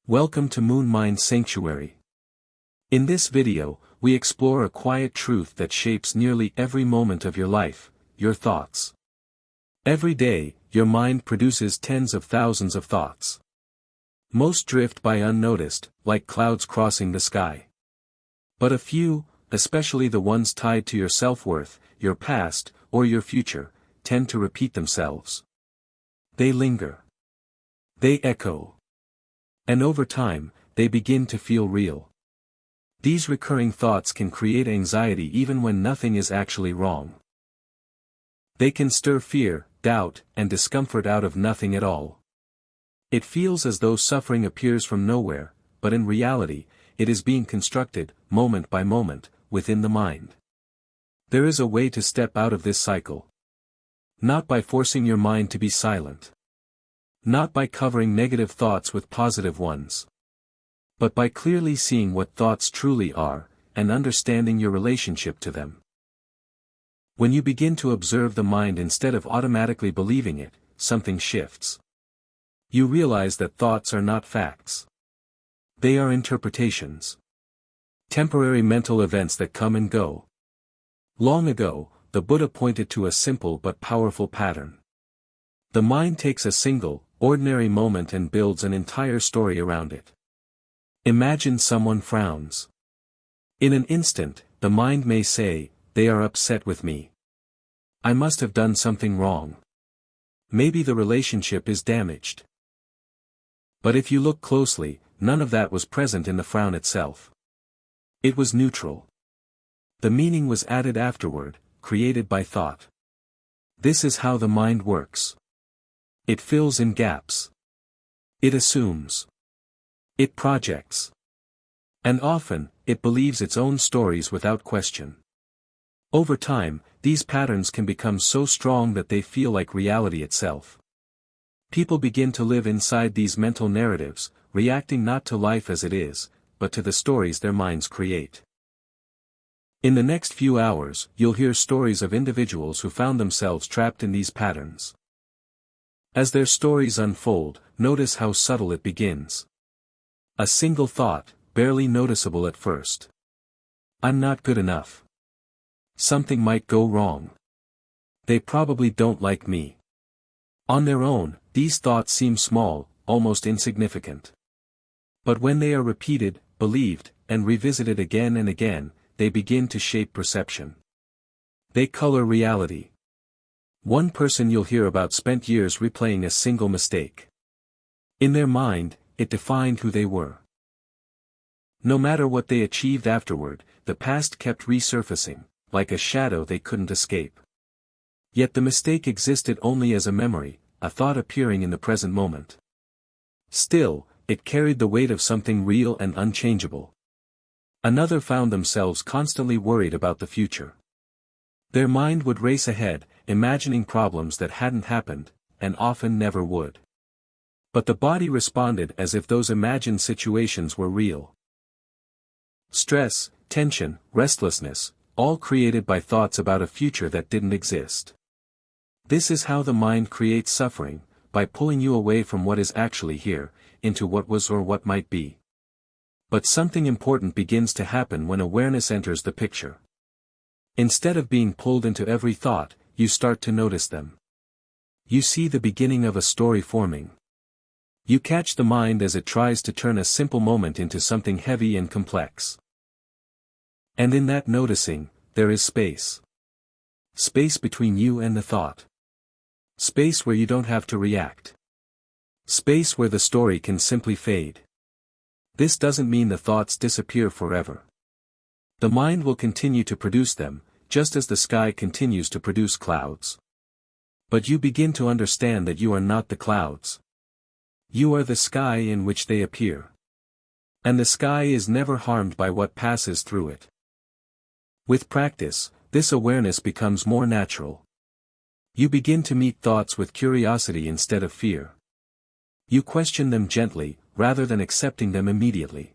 Welcome to Moon Mind Sanctuary. In this video, we explore a quiet truth that shapes nearly every moment of your life, your thoughts. Every day, your mind produces tens of thousands of thoughts. Most drift by unnoticed, like clouds crossing the sky. But a few, especially the ones tied to your self-worth, your past, or your future, tend to repeat themselves. They linger. They echo. And over time, they begin to feel real. These recurring thoughts can create anxiety even when nothing is actually wrong. They can stir fear, doubt, and discomfort out of nothing at all. It feels as though suffering appears from nowhere, but in reality, it is being constructed, moment by moment, within the mind. There is a way to step out of this cycle. Not by forcing your mind to be silent. Not by covering negative thoughts with positive ones. But by clearly seeing what thoughts truly are, and understanding your relationship to them. When you begin to observe the mind instead of automatically believing it, something shifts. You realize that thoughts are not facts. They are interpretations. Temporary mental events that come and go. Long ago, the Buddha pointed to a simple but powerful pattern. The mind takes a single, ordinary moment and builds an entire story around it. Imagine someone frowns. In an instant, the mind may say, "They are upset with me. I must have done something wrong. Maybe the relationship is damaged." But if you look closely, none of that was present in the frown itself. It was neutral. The meaning was added afterward, created by thought. This is how the mind works. It fills in gaps. It assumes. It projects. And often, it believes its own stories without question. Over time, these patterns can become so strong that they feel like reality itself. People begin to live inside these mental narratives, reacting not to life as it is, but to the stories their minds create. In the next few hours, you'll hear stories of individuals who found themselves trapped in these patterns. As their stories unfold, notice how subtle it begins. A single thought, barely noticeable at first. I'm not good enough. Something might go wrong. They probably don't like me. On their own, these thoughts seem small, almost insignificant. But when they are repeated, believed, and revisited again and again, they begin to shape perception. They color reality. One person you'll hear about spent years replaying a single mistake. In their mind, it defined who they were. No matter what they achieved afterward, the past kept resurfacing, like a shadow they couldn't escape. Yet the mistake existed only as a memory, a thought appearing in the present moment. Still, it carried the weight of something real and unchangeable. Another found themselves constantly worried about the future. Their mind would race ahead, imagining problems that hadn't happened, and often never would. But the body responded as if those imagined situations were real. Stress, tension, restlessness, all created by thoughts about a future that didn't exist. This is how the mind creates suffering, by pulling you away from what is actually here, into what was or what might be. But something important begins to happen when awareness enters the picture. Instead of being pulled into every thought, you start to notice them. You see the beginning of a story forming. You catch the mind as it tries to turn a simple moment into something heavy and complex. And in that noticing, there is space. Space between you and the thought. Space where you don't have to react. Space where the story can simply fade. This doesn't mean the thoughts disappear forever. The mind will continue to produce them, just as the sky continues to produce clouds. But you begin to understand that you are not the clouds. You are the sky in which they appear. And the sky is never harmed by what passes through it. With practice, this awareness becomes more natural. You begin to meet thoughts with curiosity instead of fear. You question them gently, rather than accepting them immediately.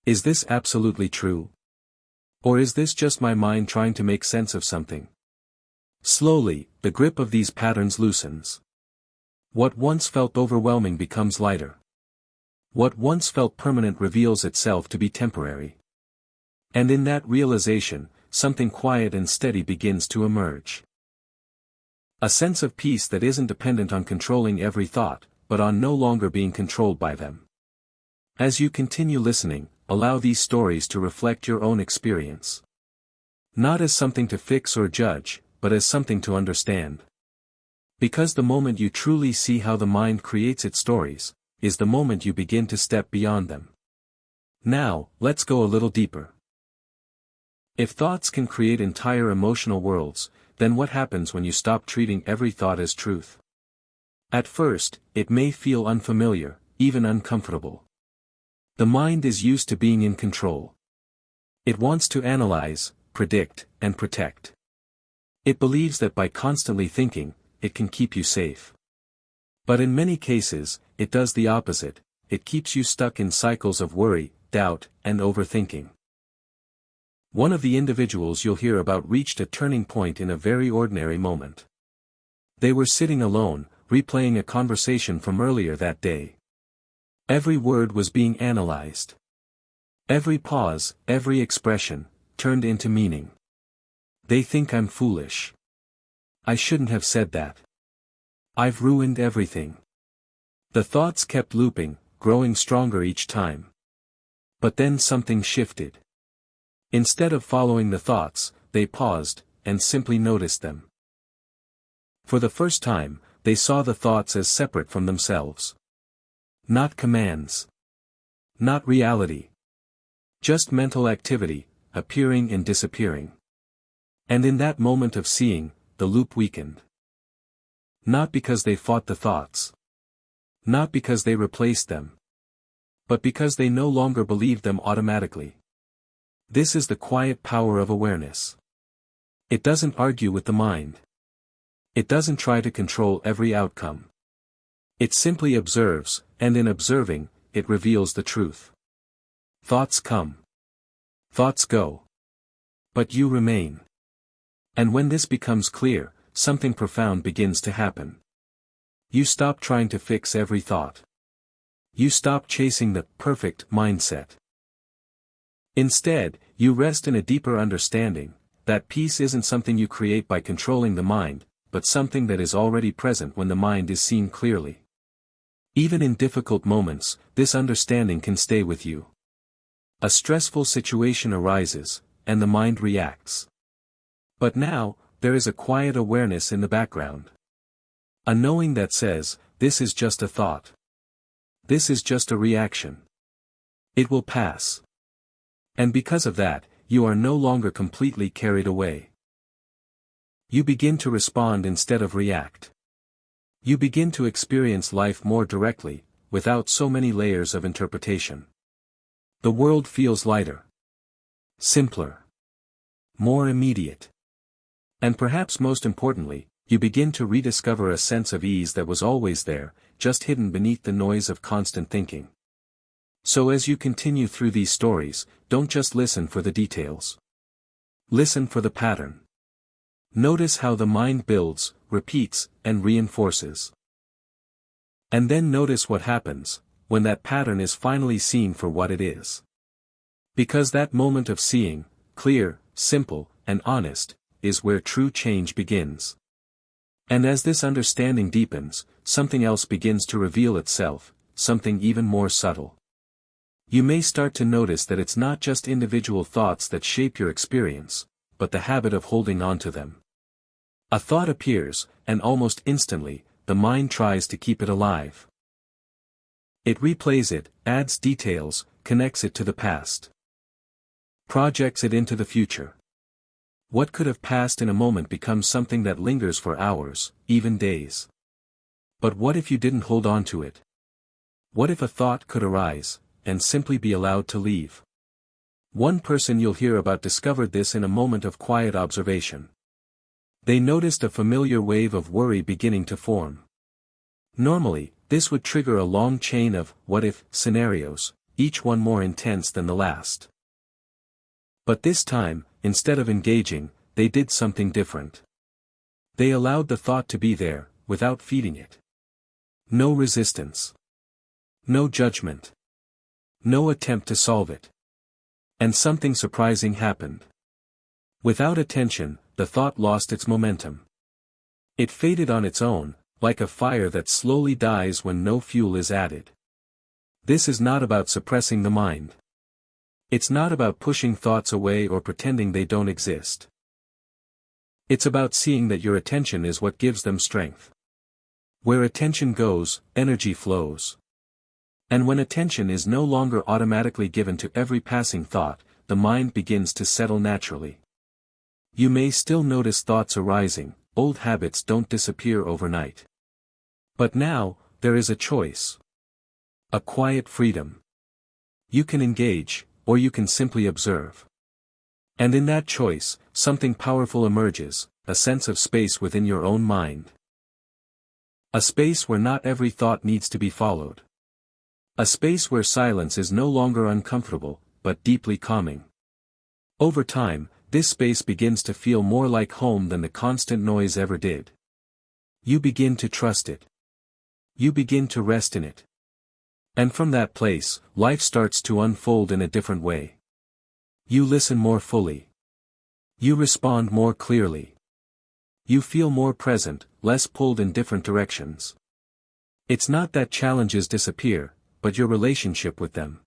Is this absolutely true? Or is this just my mind trying to make sense of something? Slowly, the grip of these patterns loosens. What once felt overwhelming becomes lighter. What once felt permanent reveals itself to be temporary. And in that realization, something quiet and steady begins to emerge. A sense of peace that isn't dependent on controlling every thought, but on no longer being controlled by them. As you continue listening, allow these stories to reflect your own experience. Not as something to fix or judge, but as something to understand. Because the moment you truly see how the mind creates its stories, is the moment you begin to step beyond them. Now, let's go a little deeper. If thoughts can create entire emotional worlds, then what happens when you stop treating every thought as truth? At first, it may feel unfamiliar, even uncomfortable. The mind is used to being in control. It wants to analyze, predict, and protect. It believes that by constantly thinking, it can keep you safe. But in many cases, it does the opposite. It keeps you stuck in cycles of worry, doubt, and overthinking. One of the individuals you'll hear about reached a turning point in a very ordinary moment. They were sitting alone, replaying a conversation from earlier that day. Every word was being analyzed. Every pause, every expression, turned into meaning. They think I'm foolish. I shouldn't have said that. I've ruined everything. The thoughts kept looping, growing stronger each time. But then something shifted. Instead of following the thoughts, they paused, and simply noticed them. For the first time, they saw the thoughts as separate from themselves. Not commands. Not reality. Just mental activity, appearing and disappearing. And in that moment of seeing, the loop weakened. Not because they fought the thoughts. Not because they replaced them. But because they no longer believed them automatically. This is the quiet power of awareness. It doesn't argue with the mind. It doesn't try to control every outcome. It simply observes, and in observing, it reveals the truth. Thoughts come. Thoughts go. But you remain. And when this becomes clear, something profound begins to happen. You stop trying to fix every thought. You stop chasing the perfect mindset. Instead, you rest in a deeper understanding, that peace isn't something you create by controlling the mind, but something that is already present when the mind is seen clearly. Even in difficult moments, this understanding can stay with you. A stressful situation arises, and the mind reacts. But now, there is a quiet awareness in the background. A knowing that says, this is just a thought. This is just a reaction. It will pass. And because of that, you are no longer completely carried away. You begin to respond instead of react. You begin to experience life more directly, without so many layers of interpretation. The world feels lighter. Simpler. More immediate. And perhaps most importantly, you begin to rediscover a sense of ease that was always there, just hidden beneath the noise of constant thinking. So as you continue through these stories, don't just listen for the details. Listen for the pattern. Notice how the mind builds, repeats, and reinforces. And then notice what happens, when that pattern is finally seen for what it is. Because that moment of seeing, clear, simple, and honest, is where true change begins. And as this understanding deepens, something else begins to reveal itself, something even more subtle. You may start to notice that it's not just individual thoughts that shape your experience, but the habit of holding on to them. A thought appears, and almost instantly, the mind tries to keep it alive. It replays it, adds details, connects it to the past. Projects it into the future. What could have passed in a moment becomes something that lingers for hours, even days. But what if you didn't hold on to it? What if a thought could arise, and simply be allowed to leave? One person you'll hear about discovered this in a moment of quiet observation. They noticed a familiar wave of worry beginning to form. Normally, this would trigger a long chain of what-if scenarios, each one more intense than the last. But this time, instead of engaging, they did something different. They allowed the thought to be there, without feeding it. No resistance. No judgment. No attempt to solve it. And something surprising happened. Without attention, the thought lost its momentum. It faded on its own, like a fire that slowly dies when no fuel is added. This is not about suppressing the mind. It's not about pushing thoughts away or pretending they don't exist. It's about seeing that your attention is what gives them strength. Where attention goes, energy flows. And when attention is no longer automatically given to every passing thought, the mind begins to settle naturally. You may still notice thoughts arising, old habits don't disappear overnight. But now, there is a choice. A quiet freedom. You can engage, or you can simply observe. And in that choice, something powerful emerges, a sense of space within your own mind. A space where not every thought needs to be followed. A space where silence is no longer uncomfortable, but deeply calming. Over time, this space begins to feel more like home than the constant noise ever did. You begin to trust it. You begin to rest in it. And from that place, life starts to unfold in a different way. You listen more fully. You respond more clearly. You feel more present, less pulled in different directions. It's not that challenges disappear, but your relationship with them.